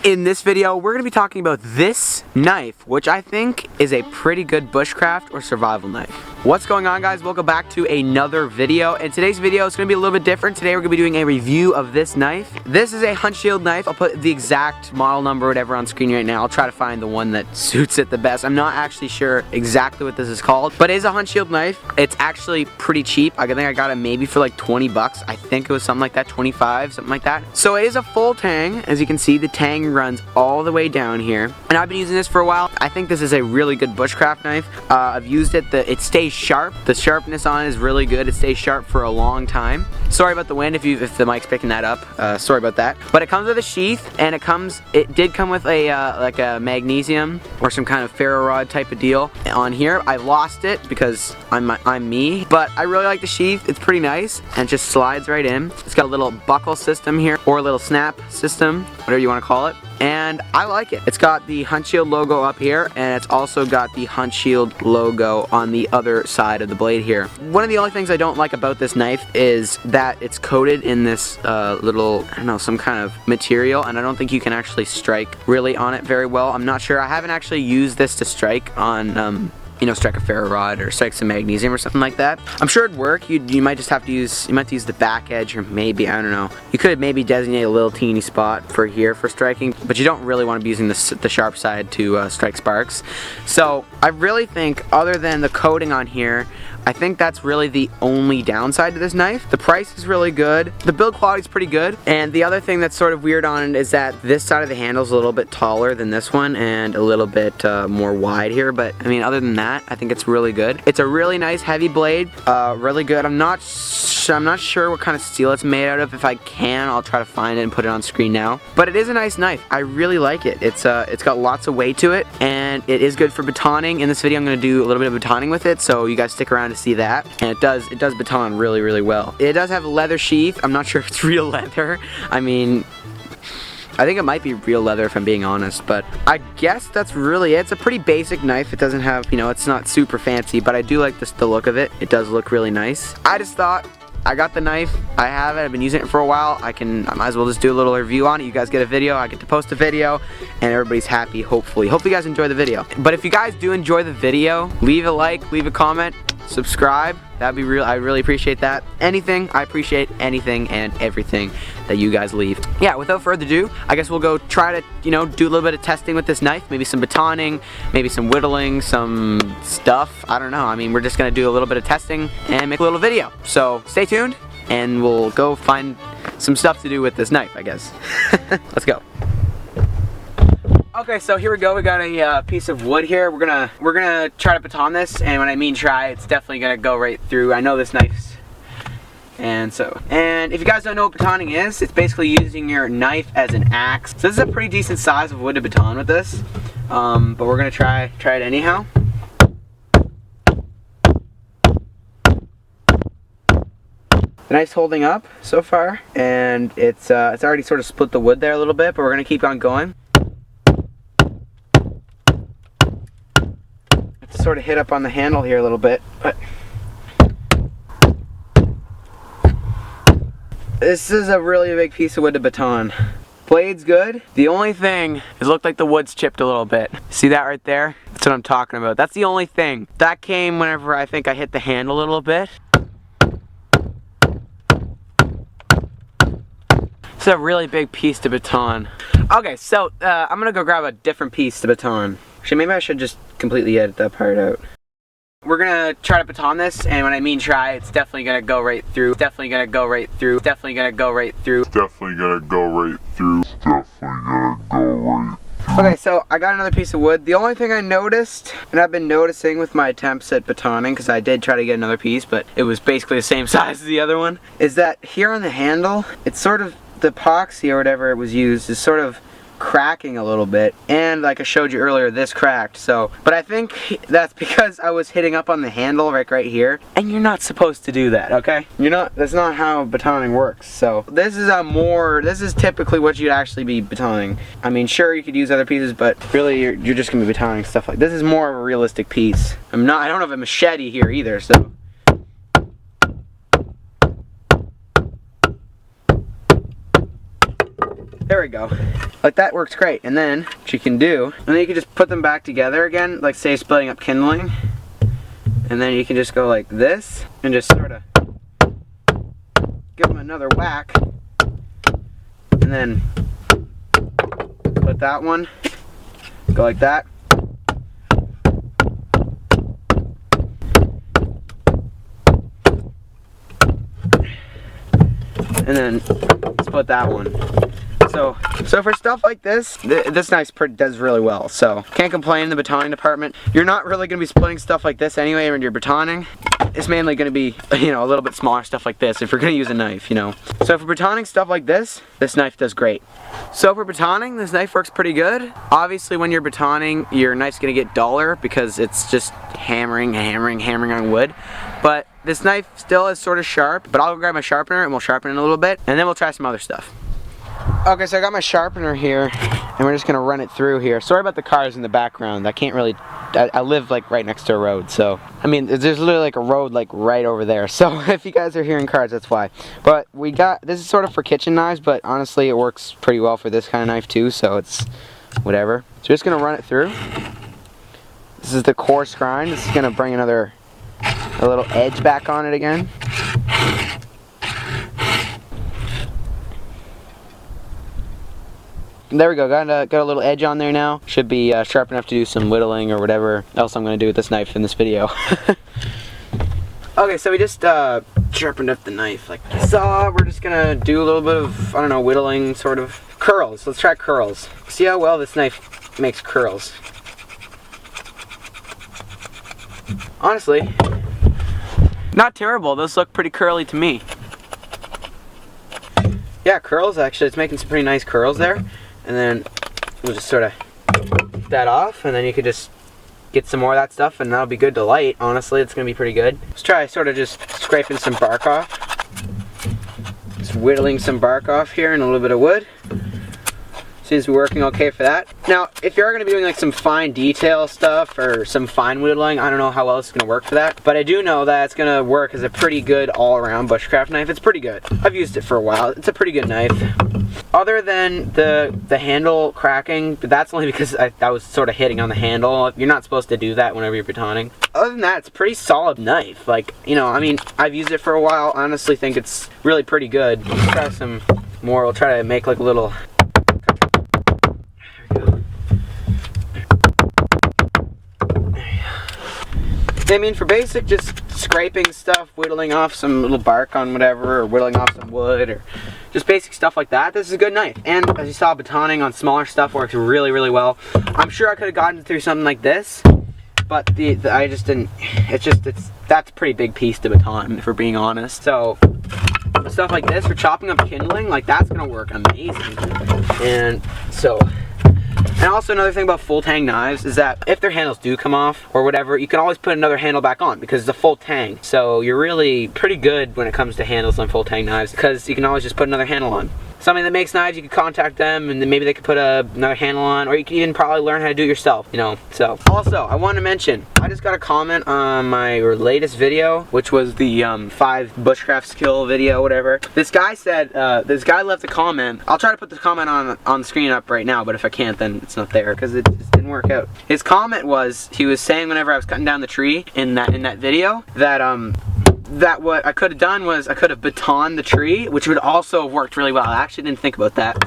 In this video, we're going to be talking about this knife, which I think is a pretty good bushcraft or survival knife. What's going on, guys? Welcome back to another video, and today's video is going to be a little bit different. Today we're going to be doing a review of this knife. This is a hunt shield knife. I'll put the exact model number, whatever, on screen right now. I'll try to find the one that suits it the best. I'm not actually sure exactly what this is called, but it is a hunt shield knife. It's actually pretty cheap. I think I got it maybe for like 20 bucks. I think it was something like that, 25, something like that. So it is a full tang. As you can see, the tang runs all the way down here, and I've been using this for a while. I think this is a really good bushcraft knife. I've used it. It stays sharp. The sharpness on it is really good. It stays sharp for a long time. Sorry about the wind if the mic's picking that up. Sorry about that. But it comes with a sheath, and it did come with a like a magnesium or some kind of ferro rod type of deal on here. I lost it because I'm me, but I really like the sheath. It's pretty nice and it just slides right in. It's got a little buckle system here, or a little snap system, whatever you want to call it. And I like it. It's got the Hunt Shield logo up here, and it's also got the Hunt Shield logo on the other side of the blade here. One of the only things I don't like about this knife is that it's coated in this little, I don't know, some kind of material, and I don't think you can actually strike really on it very well. I'm not sure. I haven't actually used this to strike on you know, strike a ferro rod or strike some magnesium or something like that. I'm sure it'd work. You might just have to use, the back edge, or maybe, I don't know. You could maybe designate a little teeny spot for here for striking, but you don't really want to be using the sharp side to strike sparks. So I really think, other than the coating on here, I think that's really the only downside to this knife. The price is really good. The build quality is pretty good. And the other thing that's sort of weird on it is that this side of the handle is a little bit taller than this one and a little bit more wide here. But I mean, other than that, I think it's really good. It's a really nice heavy blade, really good. I'm not sure what kind of steel it's made out of. If I can, I'll try to find it and put it on screen now. But it is a nice knife. I really like it. It's got lots of weight to it, and it is good for batoning. In this video, I'm going to do a little bit of batoning with it, so you guys stick around to see that. And it does baton really well. It does have a leather sheath. I'm not sure if it's real leather. I mean, I think it might be real leather if I'm being honest, but I guess that's really it. It's a pretty basic knife. It doesn't have, you know, it's not super fancy, but I do like the look of it. It does look really nice. I just thought, I got the knife, I have it, I've been using it for a while. I might as well just do a little review on it. You guys get a video, I get to post a video, and everybody's happy, hopefully. Hopefully you guys enjoy the video. But if you guys do enjoy the video, leave a like, leave a comment, subscribe. That'd be real. I really appreciate that. Anything, I appreciate anything and everything that you guys leave. Yeah, without further ado, I guess we'll go try to, you know, do a little bit of testing with this knife. Maybe some batoning, maybe some whittling, some stuff. I don't know. I mean, we're just gonna do a little bit of testing and make a little video. So stay tuned, and we'll go find some stuff to do with this knife, I guess. Let's go. Okay, so here we go. We got a piece of wood here. We're gonna try to baton this, and when I mean try, it's definitely gonna go right through. I know this knife's, and if you guys don't know what batoning is, it's basically using your knife as an axe. So this is a pretty decent size of wood to baton with this, but we're gonna try it anyhow. The knife's holding up so far, and it's already sort of split the wood there a little bit, but we're gonna keep on going. Sort of hit up on the handle here a little bit, but this is a really big piece of wood to baton. Blade's good. The only thing is, it looked like the wood's chipped a little bit. See that right there? That's what I'm talking about. That's the only thing. That came whenever I think I hit the handle a little bit. It's a really big piece to baton. Okay, so I'm gonna go grab a different piece to baton. Actually, maybe I should just completely edit that part out. We're gonna try to baton this, and when I mean try, it's definitely gonna go right through. Definitely gonna go right through. Definitely gonna go right through. Definitely gonna go right through. Definitely gonna go right through. Okay, so I got another piece of wood. The only thing I noticed, and I've been noticing with my attempts at batoning, because I did try to get another piece, but it was basically the same size as the other one, is that here on the handle, it's sort of, the epoxy or whatever it was used is sort of cracking a little bit, and like I showed you earlier, this cracked. So, but I think that's because I was hitting up on the handle right here, and you're not supposed to do that, okay? That's not how batoning works. So this is typically what you'd actually be batoning. I mean, sure, you could use other pieces, but really you're just gonna be batoning stuff like this. Is more of a realistic piece. I don't have a machete here either, so. There we go. Like that works great. And then what you can do, and then you can just put them back together again, like say splitting up kindling. And then you can just go like this and just sort of give them another whack. And then put that one, go like that. And then split that one. So for stuff like this, this knife does really well. So can't complain in the batoning department. You're not really going to be splitting stuff like this anyway when you're batoning. It's mainly going to be, you know, a little bit smaller stuff like this if you're going to use a knife, you know. So for batoning stuff like this knife does great. So for batoning, this knife works pretty good. Obviously when you're batoning, your knife's going to get duller because it's just hammering on wood. But this knife still is sort of sharp, but I'll go grab my sharpener and we'll sharpen it a little bit, and then we'll try some other stuff. Okay, so I got my sharpener here, and we're just gonna run it through here. Sorry about the cars in the background. I can't really, I live like right next to a road, so, I mean, there's literally like a road like right over there. So if you guys are hearing cars, that's why. But we got, this is sort of for kitchen knives, but honestly it works pretty well for this kind of knife too, so it's whatever. So just gonna run it through. This is the coarse grind. This is gonna bring a little edge back on it again. There we go, got a little edge on there now. Should be sharp enough to do some whittling or whatever else I'm going to do with this knife in this video. Okay, so we just sharpened up the knife like you saw. We're just going to do a little bit of, I don't know, whittling, sort of. Curls, let's try curls. See how well this knife makes curls. Honestly, not terrible. Those look pretty curly to me. Yeah, curls actually, it's making some pretty nice curls there. And then we'll just sort of get that off, and then you could just get some more of that stuff, and that'll be good to light. Honestly, it's gonna be pretty good. Let's try sort of just scraping some bark off. Just whittling some bark off here and a little bit of wood. Seems to be working okay for that. Now, if you're gonna be doing like some fine detail stuff or some fine whittling, I don't know how well it's gonna work for that, but I do know that it's gonna work as a pretty good all-around bushcraft knife. It's pretty good. I've used it for a while. It's a pretty good knife. Other than the handle cracking, but that's only because I was sort of hitting on the handle. You're not supposed to do that whenever you're batoning. Other than that, it's a pretty solid knife. Like, you know, I mean, I've used it for a while. I honestly think it's really pretty good. Let's try some more. We'll try to make like a little... I mean, for basic, just scraping stuff, whittling off some little bark on whatever, or whittling off some wood, or just basic stuff like that, this is a good knife. And as you saw, batoning on smaller stuff works really, really well. I'm sure I could have gotten through something like this, but I just didn't. That's a pretty big piece to baton, if we're being honest. So stuff like this for chopping up kindling, like that's gonna work amazing. And so. And also another thing about full tang knives is that if their handles do come off or whatever, you can always put another handle back on because it's a full tang. So you're really pretty good when it comes to handles on full tang knives because you can always just put another handle on. Somebody that makes knives, you can contact them and then maybe they could put another handle on, or you can even probably learn how to do it yourself, you know. So also, I want to mention, I just got a comment on my latest video, which was the 5 bushcraft skill video, whatever. This guy said, this guy left a comment. I'll try to put the comment on the screen up right now, but if I can't, then it's not there because it just didn't work out. His comment was, he was saying whenever I was cutting down the tree in that video, that what I could have done was I could have batoned the tree, which would also have worked really well. I actually didn't think about that,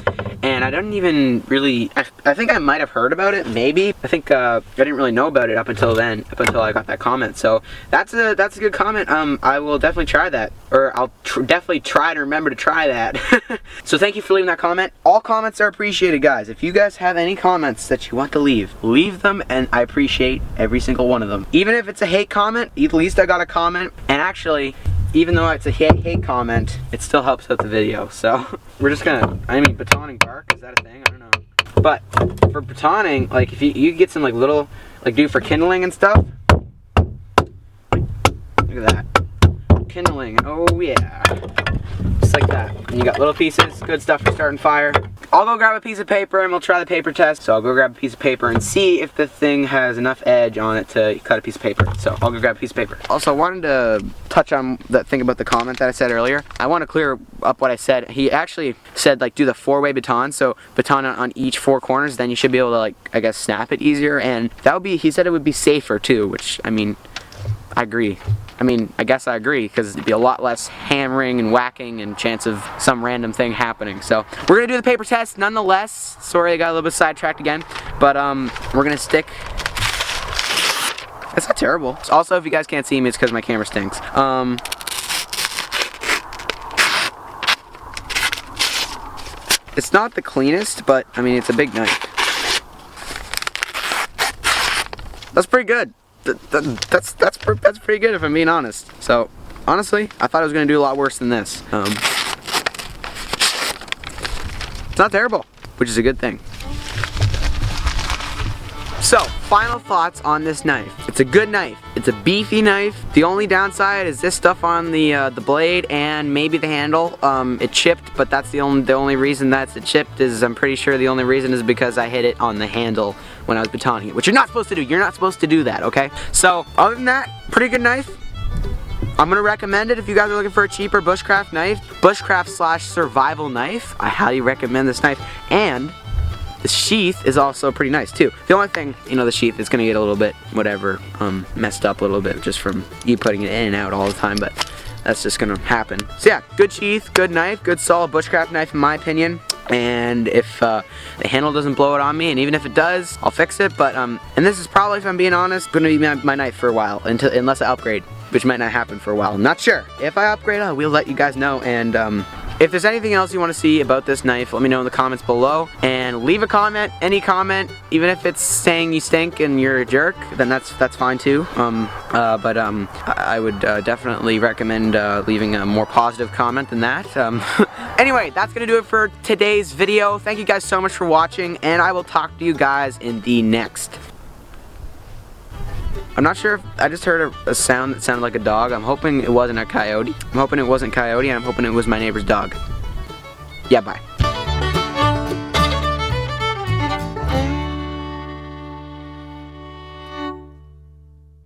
and I didn't even really. I think I might have heard about it, maybe. I think I didn't really know about it up until then, up until I got that comment. So that's a good comment. I will definitely try that, or I'll definitely try to remember to try that. So thank you for leaving that comment. All comments are appreciated, guys. If you guys have any comments that you want to leave them, and I appreciate every single one of them. Even if it's a hate comment, at least I got a comment. And actually, even though it's a hate comment, it still helps out the video. So we're just gonna, I mean, batoning bark, is that a thing? I don't know. But for batoning, like if you get some like little, like do for kindling and stuff. Look at that. Kindling, oh yeah. Just like that. And you got little pieces, good stuff for starting fire. I'll go grab a piece of paper and we'll try the paper test. So I'll go grab a piece of paper and see if the thing has enough edge on it to cut a piece of paper. So I'll go grab a piece of paper. Also, I wanted to touch on that thing about the comment that I said earlier. I want to clear up what I said. He actually said, like, do the 4-way baton. So baton on each 4 corners, then you should be able to, like, I guess, snap it easier. And that would be, he said it would be safer too, which, I mean, I agree. I guess I agree, because it'd be a lot less hammering and whacking and chance of some random thing happening. So we're gonna do the paper test nonetheless. Sorry, I got a little bit sidetracked again, but we're gonna stick. That's not terrible. Also, if you guys can't see me, it's because my camera stinks. It's not the cleanest, but I mean, it's a big knife. That's pretty good. That's pretty good if I'm being honest. So honestly, I thought I was gonna do a lot worse than this. It's not terrible, which is a good thing. So, final thoughts on this knife. It's a good knife. It's a beefy knife. The only downside is this stuff on the blade and maybe the handle. It chipped, but that's the only reason that's it chipped is I'm pretty sure the only reason is because I hit it on the handle when I was batoning it, which you're not supposed to do. You're not supposed to do that, okay? So, other than that, pretty good knife. I'm gonna recommend it if you guys are looking for a cheaper bushcraft knife, bushcraft/survival knife. I highly recommend this knife, and the sheath is also pretty nice too. The only thing, you know, the sheath is gonna get a little bit, whatever, messed up a little bit just from you putting it in and out all the time, but that's just gonna happen. So yeah, good sheath, good knife, good solid bushcraft knife in my opinion. And if the handle doesn't blow it on me, and even if it does, I'll fix it. But and this is probably, if I'm being honest, gonna be my knife for a while unless I upgrade, which might not happen for a while. I'm not sure. If I upgrade, I will let you guys know. And if there's anything else you want to see about this knife, let me know in the comments below. And leave a comment, any comment, even if it's saying you stink and you're a jerk, then that's fine too. I would definitely recommend leaving a more positive comment than that. Anyway, that's gonna do it for today's video. Thank you guys so much for watching, and I will talk to you guys in the next. I'm not sure if I just heard a sound that sounded like a dog. I'm hoping it wasn't a coyote. I'm hoping it wasn't coyote, and I'm hoping it was my neighbor's dog. Yeah, bye.